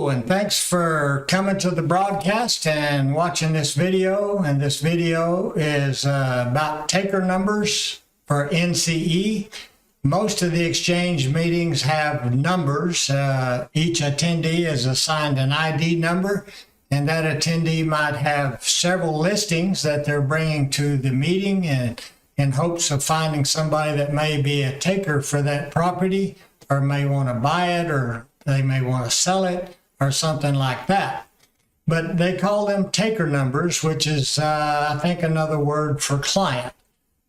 Hello, and thanks for coming to the broadcast and watching this video. And this video is about taker numbers for NCE. Most of the exchange meetings have numbers. Each attendee is assigned an ID number, and that attendee might have several listings that they're bringing to the meeting and in hopes of finding somebody that may be a taker for that property, or may want to buy it, or they may want to sell it, or something like that. But they call them taker numbers, which is, I think, another word for client.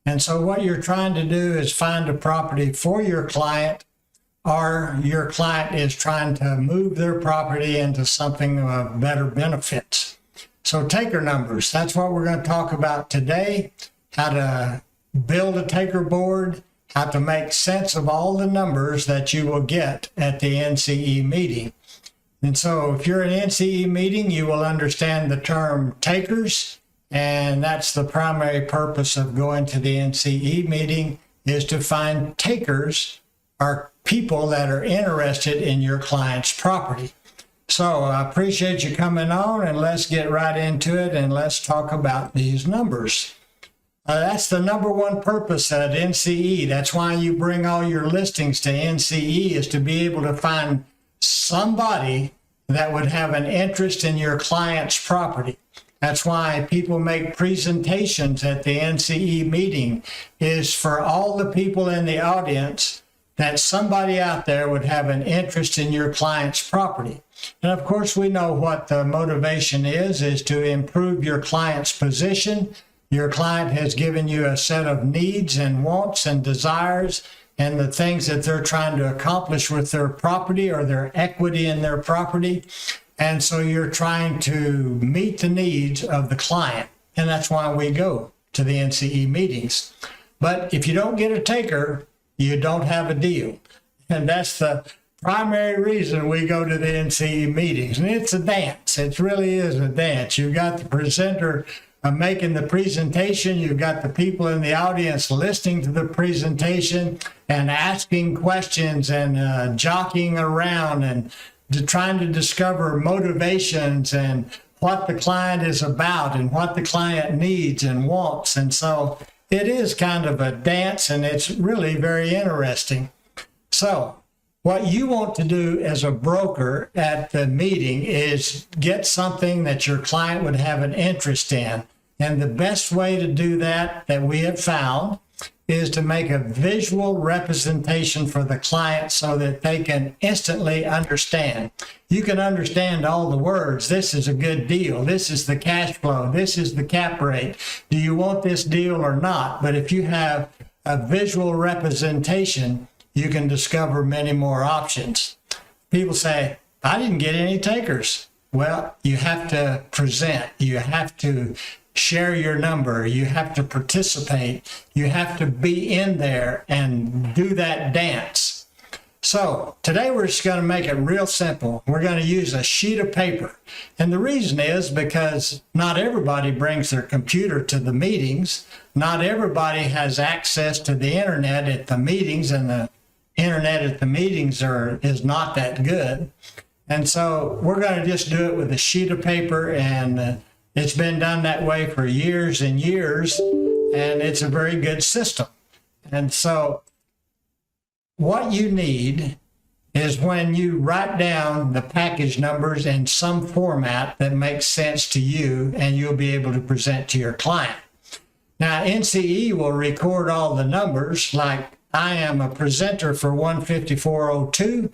And so what you're trying to do is find a property for your client, or your client is trying to move their property into something of better benefits. So taker numbers, that's what we're going to talk about today, how to build a taker board, how to make sense of all the numbers that you will get at the NCE meeting. And so if you're at an NCE meeting, you will understand the term takers, and that's the primary purpose of going to the NCE meeting, is to find takers, or people that are interested in your client's property. So I appreciate you coming on, and let's get right into it, and let's talk about these numbers. That's the number one purpose at NCE. That's why you bring all your listings to NCE, is to be able to find somebody that would have an interest in your client's property. That's why people make presentations at the NCE meeting, is for all the people in the audience that somebody out there would have an interest in your client's property. And of course, we know what the motivation is to improve your client's position. Your client has given you a set of needs and wants and desires and the things that they're trying to accomplish with their property or their equity in their property. And so you're trying to meet the needs of the client. And that's why we go to the NCE meetings. But if you don't get a taker, you don't have a deal. And that's the primary reason we go to the NCE meetings. And it's a dance. It really is a dance. You've got the presenter making the presentation. You've got the people in the audience listening to the presentation and asking questions and jockeying around and trying to discover motivations and what the client is about and what the client needs and wants. And so it is kind of a dance, and it's really very interesting. So what you want to do as a broker at the meeting is get something that your client would have an interest in. And the best way to do that we have found is to make a visual representation for the client so that they can instantly understand. You can understand all the words. This is a good deal. This is the cash flow. This is the cap rate. Do you want this deal or not? But if you have a visual representation, you can discover many more options. People say, I didn't get any takers. Well, you have to present. You have to share your number. You have to participate. You have to be in there and do that dance. So today we're just going to make it real simple. We're going to use a sheet of paper. And the reason is because not everybody brings their computer to the meetings. Not everybody has access to the internet at the meetings, and the internet at the meetings is not that good. And so we're going to just do it with a sheet of paper, and it's been done that way for years and years, and it's a very good system. And so what you need is, when you write down the package numbers in some format that makes sense to you, and you'll be able to present to your client. Now, NCE will record all the numbers, like I am a presenter for 15402.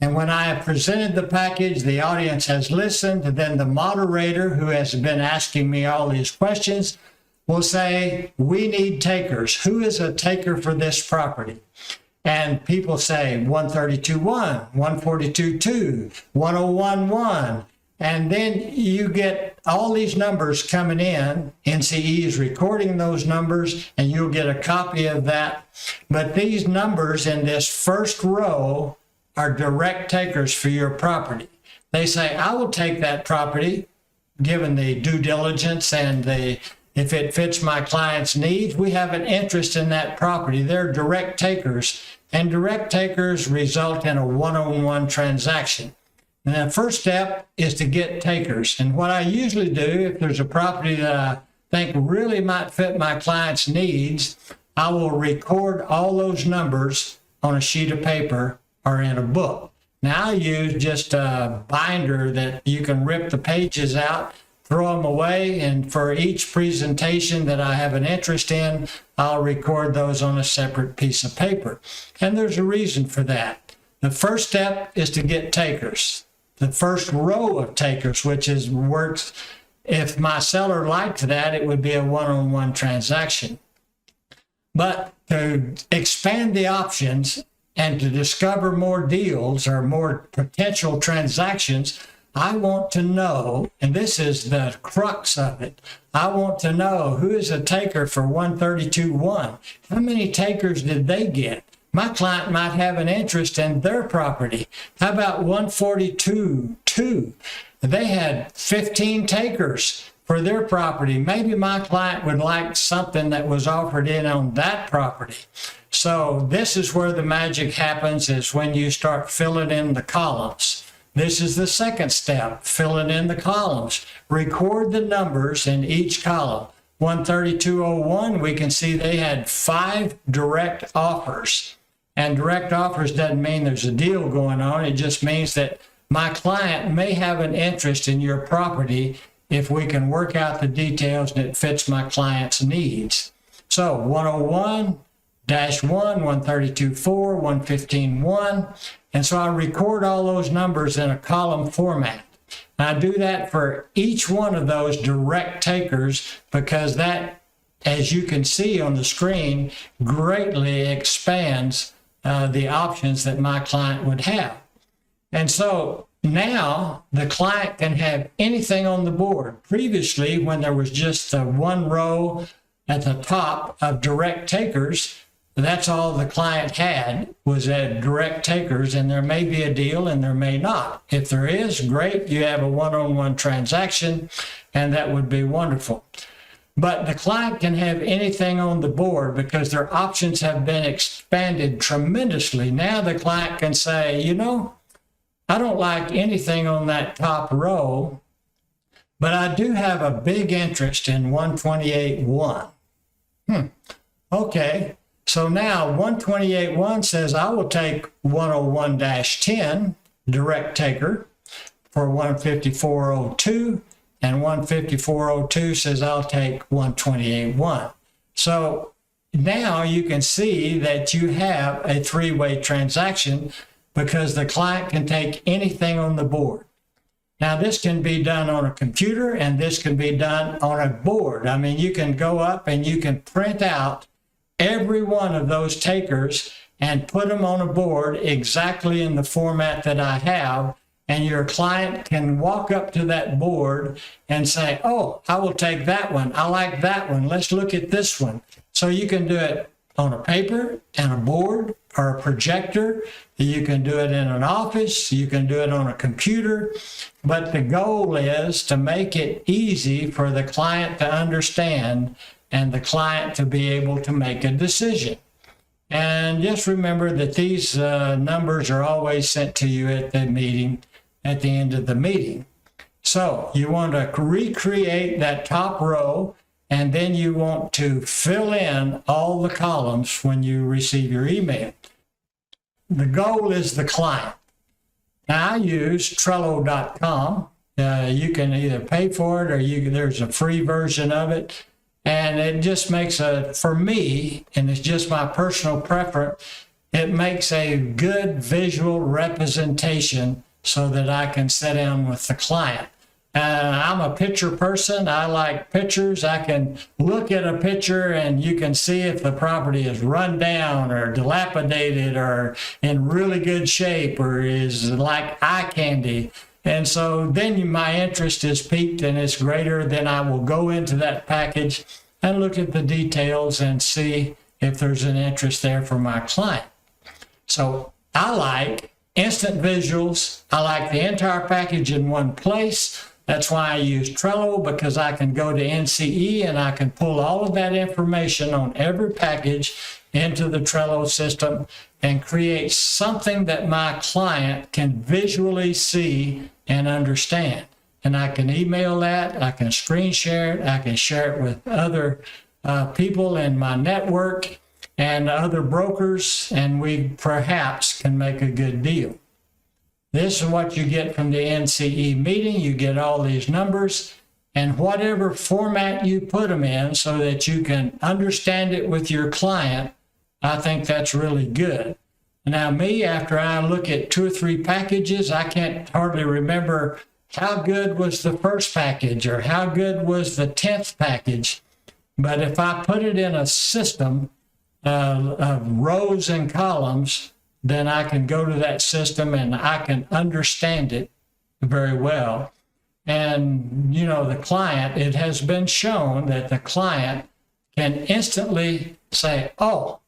And when I have presented the package, the audience has listened, and then the moderator, who has been asking me all these questions, will say, we need takers. Who is a taker for this property? And people say 132.1, 142.2, 101.1. And then you get all these numbers coming in. NCE is recording those numbers, and you'll get a copy of that. But these numbers in this first row are direct takers for your property. They say, I will take that property, given the due diligence and if it fits my client's needs. We have an interest in that property. They're direct takers, and direct takers result in a one-on-one transaction. And the first step is to get takers. And what I usually do, if there's a property that I think really might fit my client's needs, I will record all those numbers on a sheet of paper or in a book. Now I use just a binder that you can rip the pages out, throw them away, and for each presentation that I have an interest in, I'll record those on a separate piece of paper. And there's a reason for that. The first step is to get takers. The first row of takers, which is works, if my seller liked that, it would be a one-on-one transaction. But to expand the options and to discover more deals or more potential transactions, I want to know, and this is the crux of it, I want to know who is a taker for 132.1. How many takers did they get? My client might have an interest in their property. How about 142.2? They had 15 takers for their property. Maybe my client would like something that was offered in on that property. So this is where the magic happens, is when you start filling in the columns. This is the second step, filling in the columns. Record the numbers in each column. 132.01, we can see they had 5 direct offers. And direct offers doesn't mean there's a deal going on. It just means that my client may have an interest in your property if we can work out the details and it fits my client's needs. So 101-1, 132.4, 115.1. And so I record all those numbers in a column format. And I do that for each one of those direct takers because that, as you can see on the screen, greatly expands the options that my client would have. And so now the client can have anything on the board. Previously, when there was just one row at the top of direct takers, that's all the client had was direct takers, and there may be a deal and there may not. If there is, great, you have a one-on-one transaction, and that would be wonderful. But the client can have anything on the board because their options have been expanded tremendously. Now the client can say, you know, I don't like anything on that top row, but I do have a big interest in 128.1. Okay, so now 128.1 says I will take 101-10, direct taker, for 154.02. And 154.02 says I'll take 128.1. So now you can see that you have a three-way transaction because the client can take anything on the board. Now this can be done on a computer and this can be done on a board. I mean, you can go up and you can print out every one of those takers and put them on a board exactly in the format that I have. And your client can walk up to that board and say, oh, I will take that one. I like that one. Let's look at this one. So you can do it on a paper and a board or a projector. You can do it in an office. You can do it on a computer. But the goal is to make it easy for the client to understand and the client to be able to make a decision. And just remember that these numbers are always sent to you at the meeting, at the end of the meeting. So you want to recreate that top row, and then you want to fill in all the columns when you receive your email. The goal is the client. Now I use Trello.com. You can either pay for it or there's a free version of it. And it just makes for me, and it's just my personal preference, it makes a good visual representation so that I can sit down with the client. I'm a picture person. I like pictures. I can look at a picture and you can see if the property is run down or dilapidated or in really good shape or is like eye candy. And so then my interest is piqued and it's greater. Then I will go into that package and look at the details and see if there's an interest there for my client. So I like instant visuals. I like the entire package in one place. That's why I use Trello, because I can go to NCE and I can pull all of that information on every package into the Trello system and create something that my client can visually see and understand. And I can email that, I can screen share it, I can share it with other people in my network and other brokers, and we perhaps can make a good deal. This is what you get from the NCE meeting. You get all these numbers and whatever format you put them in so that you can understand it with your client. I think that's really good. Now me, after I look at 2 or 3 packages, I can't hardly remember how good was the first package or how good was the 10th package. But if I put it in a system of rows and columns, then I can go to that system and I can understand it very well. And, you know, the client, it has been shown that the client can instantly say, oh,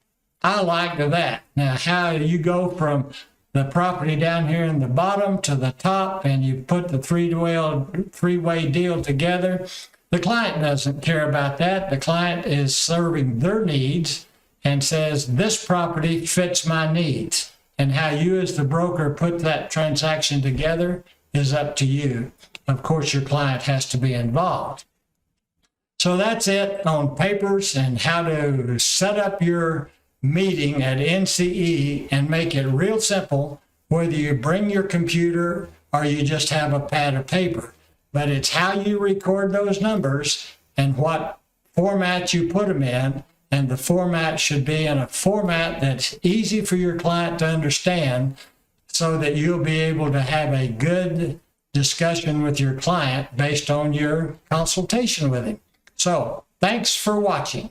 I like that. Now, how you go from the property down here in the bottom to the top and you put the three-way deal together, the client doesn't care about that. The client is serving their needs and says, this property fits my needs. And how you as the broker put that transaction together is up to you. Of course, your client has to be involved. So that's it on papers and how to set up your meeting at NCE and make it real simple, whether you bring your computer or you just have a pad of paper. But it's how you record those numbers and what format you put them in. And the format should be in a format that's easy for your client to understand so that you'll be able to have a good discussion with your client based on your consultation with him. So thanks for watching.